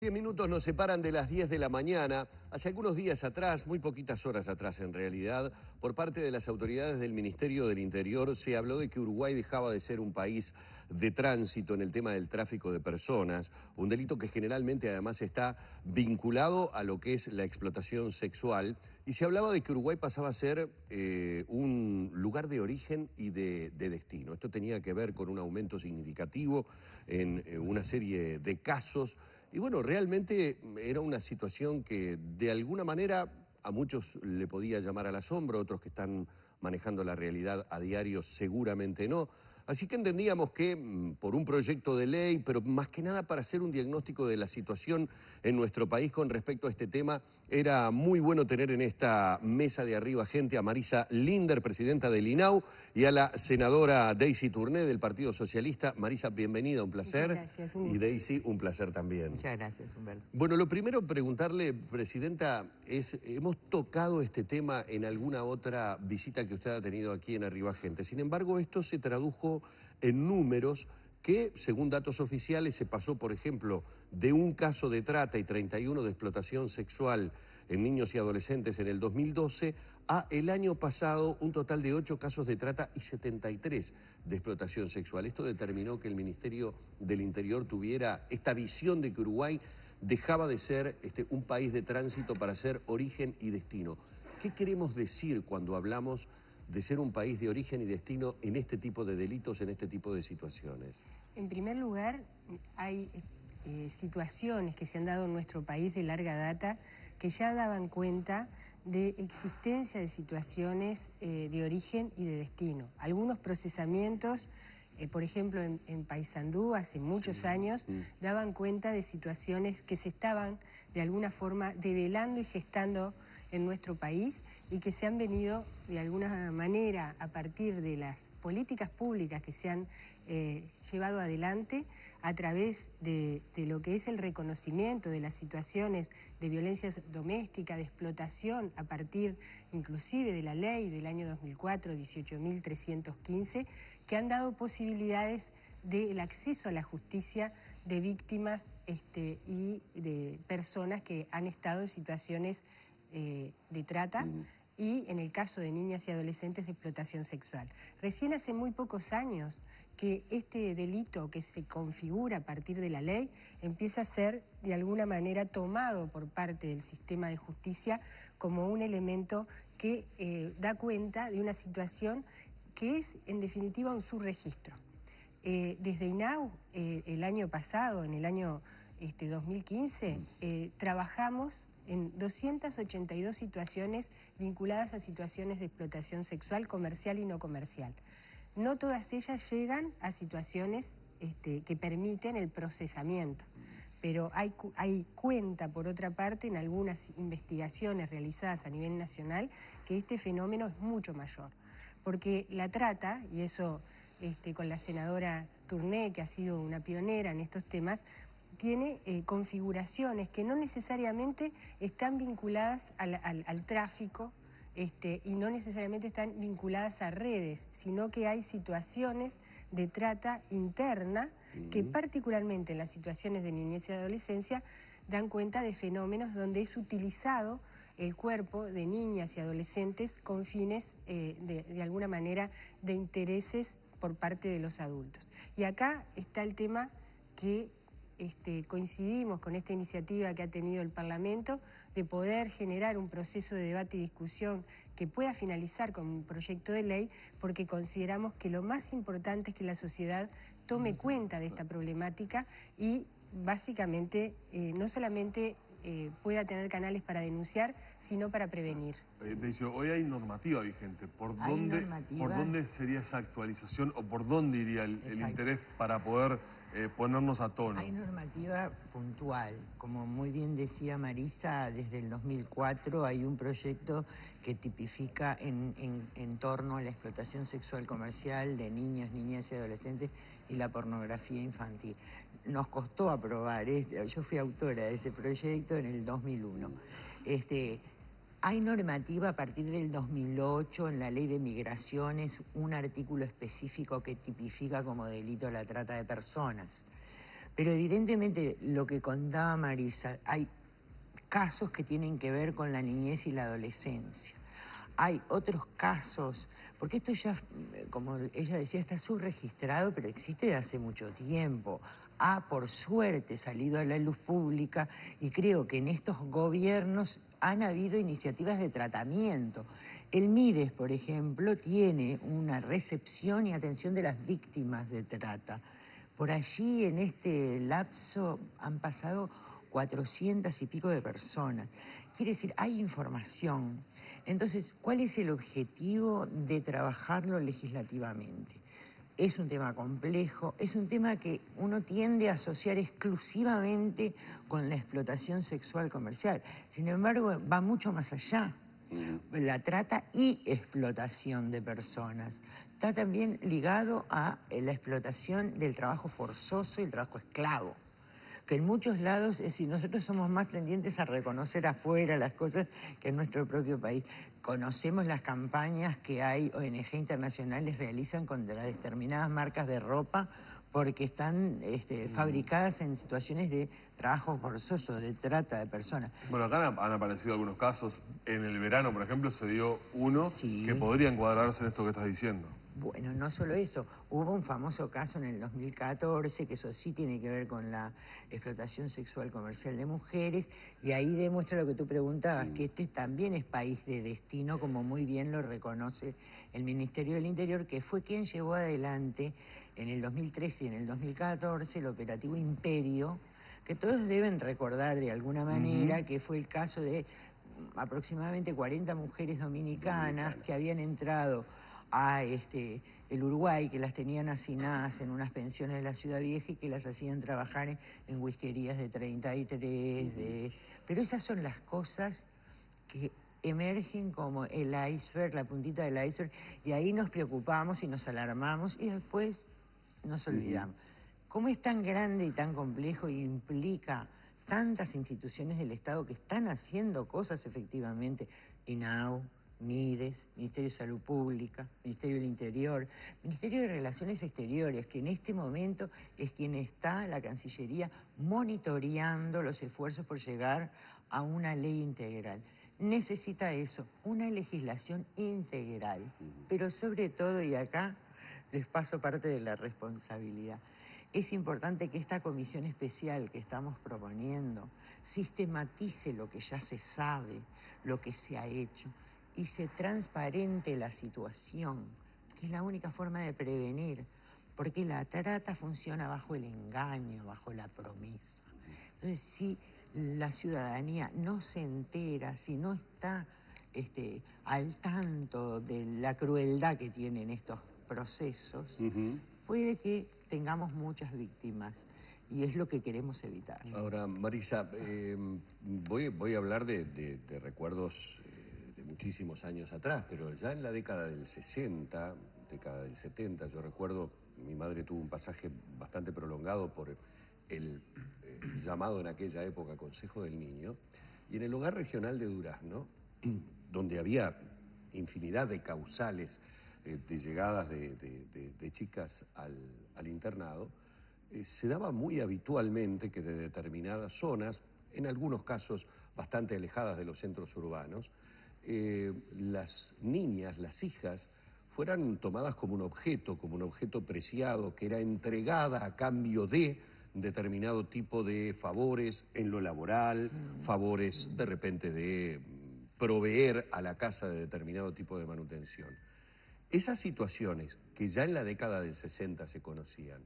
10 minutos nos separan de las 10 de la mañana. Hace algunos días atrás, muy poquitas horas atrás en realidad, por parte de las autoridades del Ministerio del Interior se habló de que Uruguay dejaba de ser un país de tránsito en el tema del tráfico de personas, un delito que generalmente además está vinculado a lo que es la explotación sexual, y se hablaba de que Uruguay pasaba a ser un lugar de origen y de destino. Esto tenía que ver con un aumento significativo en una serie de casos. Y bueno, realmente era una situación que de alguna manera a muchos le podía llamar al asombro, otros que están manejando la realidad a diario seguramente no. Así que entendíamos que por un proyecto de ley, pero más que nada para hacer un diagnóstico de la situación en nuestro país con respecto a este tema, era muy bueno tener en esta mesa de arriba gente a Marisa Linder, presidenta del INAU, y a la senadora Daisy Tourné del Partido Socialista. Marisa, bienvenida, un placer. Muchas gracias. Y Daisy, un placer también. Muchas gracias, Humberto. Bueno, lo primero preguntarle, Presidenta, es, ¿hemos tocado este tema en alguna otra visita que usted ha tenido aquí en Arriba Gente? Sin embargo, esto se tradujo en números que, según datos oficiales, se pasó, por ejemplo, de un caso de trata y 31 de explotación sexual en niños y adolescentes en el 2012 a el año pasado un total de 8 casos de trata y 73 de explotación sexual. Esto determinó que el Ministerio del Interior tuviera esta visión de que Uruguay dejaba de ser un país de tránsito para ser origen y destino. ¿Qué queremos decir cuando hablamos de ser un país de origen y destino en este tipo de delitos, en este tipo de situaciones? En primer lugar, hay situaciones que se han dado en nuestro país de larga data que ya daban cuenta de existencia de situaciones de origen y de destino. Algunos procesamientos, por ejemplo, en Paysandú, hace muchos años, daban cuenta de situaciones que se estaban de alguna forma develando y gestando en nuestro país y que se han venido de alguna manera a partir de las políticas públicas que se han llevado adelante a través de lo que es el reconocimiento de las situaciones de violencia doméstica, de explotación, a partir inclusive de la ley del año 2004, 18.315, que han dado posibilidades del acceso a la justicia de víctimas y de personas que han estado en situaciones de trata y en el caso de niñas y adolescentes de explotación sexual. Recién hace muy pocos años que este delito que se configura a partir de la ley empieza a ser de alguna manera tomado por parte del sistema de justicia como un elemento que da cuenta de una situación que es en definitiva un subregistro. Desde INAU el año pasado, en el año 2015, trabajamos en 282 situaciones vinculadas a situaciones de explotación sexual, comercial y no comercial. No todas ellas llegan a situaciones que permiten el procesamiento, pero hay cuenta, por otra parte, en algunas investigaciones realizadas a nivel nacional, que este fenómeno es mucho mayor. Porque la trata, y eso con la senadora Tourné, que ha sido una pionera en estos temas, tiene configuraciones que no necesariamente están vinculadas al tráfico y no necesariamente están vinculadas a redes, sino que hay situaciones de trata interna que particularmente en las situaciones de niñez y adolescencia dan cuenta de fenómenos donde es utilizado el cuerpo de niñas y adolescentes con fines de alguna manera de intereses por parte de los adultos. Y acá está el tema que coincidimos con esta iniciativa que ha tenido el Parlamento de poder generar un proceso de debate y discusión que pueda finalizar con un proyecto de ley, porque consideramos que lo más importante es que la sociedad tome cuenta de esta problemática y básicamente no solamente pueda tener canales para denunciar, sino para prevenir. Daisy, hoy hay normativa vigente. ¿Por dónde sería esa actualización o por dónde iría el interés para poder ponernos a tono? Hay normativa puntual. Como muy bien decía Marisa, desde el 2004 hay un proyecto que tipifica en torno a la explotación sexual comercial de niños, niñas y adolescentes y la pornografía infantil. Nos costó aprobar, yo fui autora de ese proyecto en el 2001. Hay normativa a partir del 2008 en la Ley de Migraciones, un artículo específico que tipifica como delito la trata de personas. Pero evidentemente lo que contaba Marisa, hay casos que tienen que ver con la niñez y la adolescencia. Hay otros casos, porque esto ya, como ella decía, está subregistrado, pero existe desde hace mucho tiempo. Ha, por suerte, salido a la luz pública y creo que en estos gobiernos han habido iniciativas de tratamiento. El MIDES, por ejemplo, tiene una recepción y atención de las víctimas de trata. Por allí, en este lapso, han pasado 400 y pico de personas. Quiere decir, hay información. Entonces, ¿cuál es el objetivo de trabajarlo legislativamente? Es un tema complejo, es un tema que uno tiende a asociar exclusivamente con la explotación sexual comercial. Sin embargo, va mucho más allá. La trata y explotación de personas. Está también ligado a la explotación del trabajo forzoso y el trabajo esclavo. Que en muchos lados, es decir, nosotros somos más tendientes a reconocer afuera las cosas que en nuestro propio país. Conocemos las campañas que hay ONG internacionales realizan contra determinadas marcas de ropa porque están fabricadas en situaciones de trabajo forzoso, de trata de personas. Bueno, acá han aparecido algunos casos. En el verano, por ejemplo, se dio uno Sí. que podría encuadrarse en esto que estás diciendo. Bueno, no solo eso, hubo un famoso caso en el 2014, que eso sí tiene que ver con la explotación sexual comercial de mujeres, y ahí demuestra lo que tú preguntabas, que este también es país de destino, como muy bien lo reconoce el Ministerio del Interior, que fue quien llevó adelante en el 2013 y en el 2014 el operativo Imperio, que todos deben recordar de alguna manera, que fue el caso de aproximadamente 40 mujeres dominicanas que habían entrado a el Uruguay, que las tenían hacinadas en unas pensiones de la Ciudad Vieja y que las hacían trabajar en whiskerías de 33, pero esas son las cosas que emergen como el iceberg, la puntita del iceberg, y ahí nos preocupamos y nos alarmamos y después nos olvidamos. Como es tan grande y tan complejo y implica tantas instituciones del Estado que están haciendo cosas efectivamente, INAU, MIDES, Ministerio de Salud Pública, Ministerio del Interior, Ministerio de Relaciones Exteriores, que en este momento es quien está, la Cancillería, monitoreando los esfuerzos por llegar a una ley integral. Necesita eso, una legislación integral, pero sobre todo, y acá les paso parte de la responsabilidad, es importante que esta comisión especial que estamos proponiendo sistematice lo que ya se sabe, lo que se ha hecho, y se transparente la situación, que es la única forma de prevenir, porque la trata funciona bajo el engaño, bajo la promesa. Entonces, si la ciudadanía no se entera, si no está al tanto de la crueldad que tienen estos procesos, puede que tengamos muchas víctimas. Y es lo que queremos evitar. Ahora, Marisa, voy a hablar de recuerdos de muchísimos años atrás, pero ya en la década del 60, década del 70, yo recuerdo, mi madre tuvo un pasaje bastante prolongado por el llamado en aquella época Consejo del Niño, y en el hogar regional de Durazno, donde había infinidad de causales de llegadas de chicas al internado, se daba muy habitualmente que de determinadas zonas, en algunos casos bastante alejadas de los centros urbanos, las niñas, las hijas, fueran tomadas como un objeto preciado, que era entregada a cambio de determinado tipo de favores en lo laboral, favores de repente de proveer a la casa de determinado tipo de manutención. Esas situaciones que ya en la década del 60 se conocían,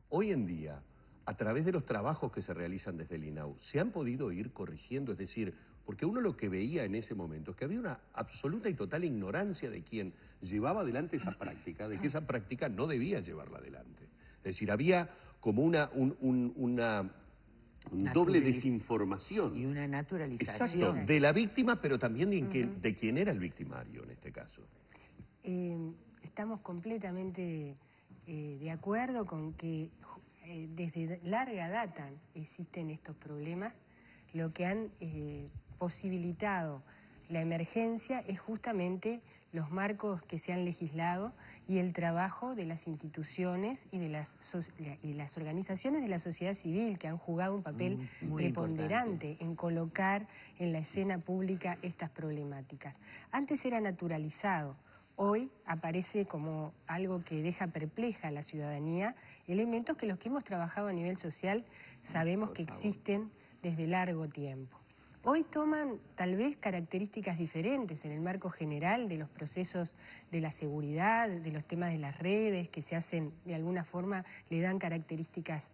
hoy en día, a través de los trabajos que se realizan desde el INAU, se han podido ir corrigiendo, es decir, porque uno lo que veía en ese momento es que había una absoluta y total ignorancia de quien llevaba adelante esa práctica, de que esa práctica no debía llevarla adelante. Es decir, había como una doble desinformación. Y una naturalización. Exacto, de la víctima, pero también de quien era el victimario en este caso. Estamos completamente de acuerdo con que desde larga data existen estos problemas. Lo que han posibilitado la emergencia es justamente los marcos que se han legislado y el trabajo de las instituciones y de las organizaciones de la sociedad civil que han jugado un papel muy preponderante importante en colocar en la escena pública estas problemáticas. Antes era naturalizado. Hoy aparece como algo que deja perpleja a la ciudadanía, elementos que los que hemos trabajado a nivel social sabemos que existen desde largo tiempo. Hoy toman tal vez características diferentes en el marco general de los procesos de la seguridad, de los temas de las redes, que se hacen de alguna forma, le dan características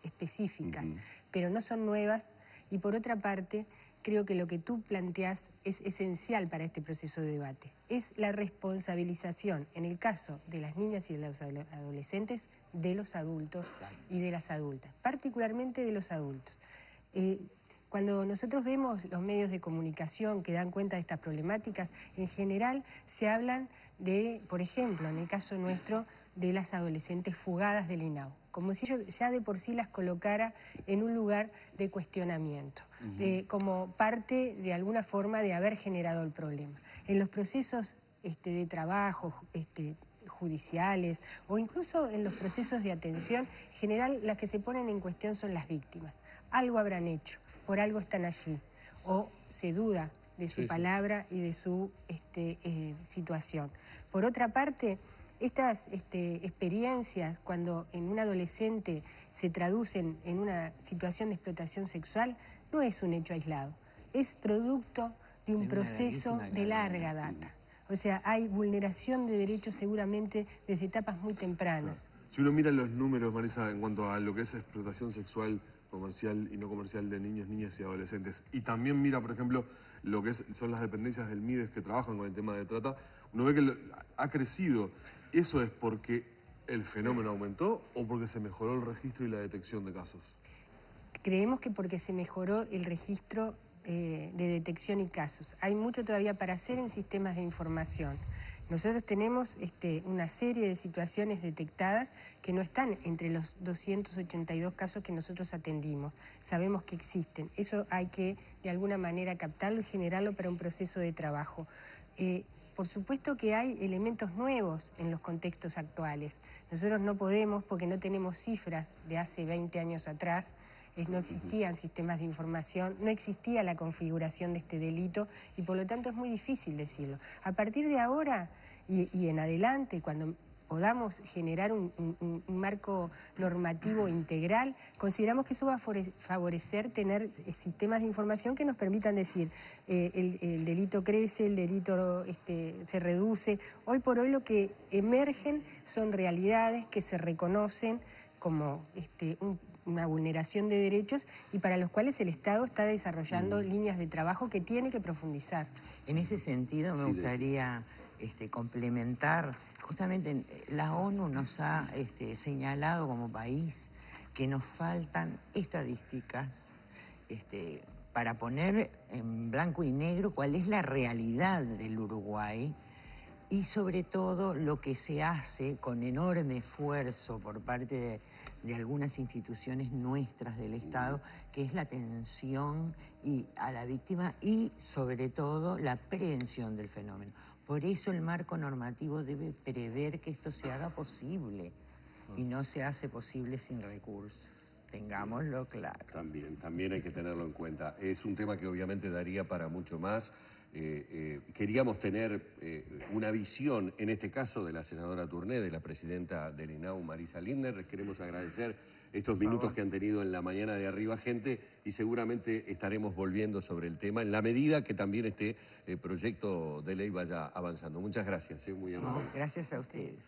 específicas, pero no son nuevas. Y por otra parte, creo que lo que tú planteás es esencial para este proceso de debate. Es la responsabilización, en el caso de las niñas y de los adolescentes, de los adultos y de las adultas, particularmente de los adultos. Cuando nosotros vemos los medios de comunicación que dan cuenta de estas problemáticas, en general se hablan de, por ejemplo, en el caso nuestro, de las adolescentes fugadas del INAU, como si yo ya de por sí las colocara en un lugar de cuestionamiento, como parte de alguna forma de haber generado el problema. En los procesos de trabajo, judiciales o incluso en los procesos de atención, en general las que se ponen en cuestión son las víctimas. Algo habrán hecho, por algo están allí, o se duda de su palabra y de su situación. Por otra parte, estas experiencias, cuando en un adolescente se traducen en una situación de explotación sexual, no es un hecho aislado, es producto de un proceso de larga data. O sea, hay vulneración de derechos seguramente desde etapas muy tempranas. Claro. Si uno mira los números, Marisa, en cuanto a lo que es explotación sexual comercial y no comercial de niños, niñas y adolescentes, y también mira, por ejemplo, lo que son las dependencias del MIDES que trabajan con el tema de trata, uno ve que ha crecido. ¿Eso es porque el fenómeno aumentó o porque se mejoró el registro y la detección de casos? Creemos que porque se mejoró el registro de detección y casos. Hay mucho todavía para hacer en sistemas de información. Nosotros tenemos una serie de situaciones detectadas que no están entre los 282 casos que nosotros atendimos. Sabemos que existen. Eso hay que, de alguna manera, captarlo y generarlo para un proceso de trabajo. Por supuesto que hay elementos nuevos en los contextos actuales. Nosotros no podemos, porque no tenemos cifras de hace 20 años atrás, no existían sistemas de información, no existía la configuración de este delito y por lo tanto es muy difícil decirlo. A partir de ahora y en adelante, cuando podamos generar un marco normativo integral, consideramos que eso va a favorecer tener sistemas de información que nos permitan decir el delito crece, el delito se reduce. Hoy por hoy lo que emergen son realidades que se reconocen como una vulneración de derechos y para los cuales el Estado está desarrollando líneas de trabajo que tiene que profundizar. En ese sentido me gustaría complementar, justamente la ONU nos ha señalado como país que nos faltan estadísticas para poner en blanco y negro cuál es la realidad del Uruguay y sobre todo lo que se hace con enorme esfuerzo por parte de algunas instituciones nuestras del Estado, que es la atención a la víctima y sobre todo la prevención del fenómeno. Por eso el marco normativo debe prever que esto se haga posible y no se hace posible sin recursos. Tengámoslo claro. También hay que tenerlo en cuenta. Es un tema que obviamente daría para mucho más. Queríamos tener una visión, en este caso, de la senadora Tourné, de la presidenta del INAU, Marisa Lindner. Les queremos agradecer estos minutos que han tenido en la mañana de Arriba Gente y seguramente estaremos volviendo sobre el tema en la medida que también este proyecto de ley vaya avanzando. Muchas gracias, muy amable. Gracias a ustedes.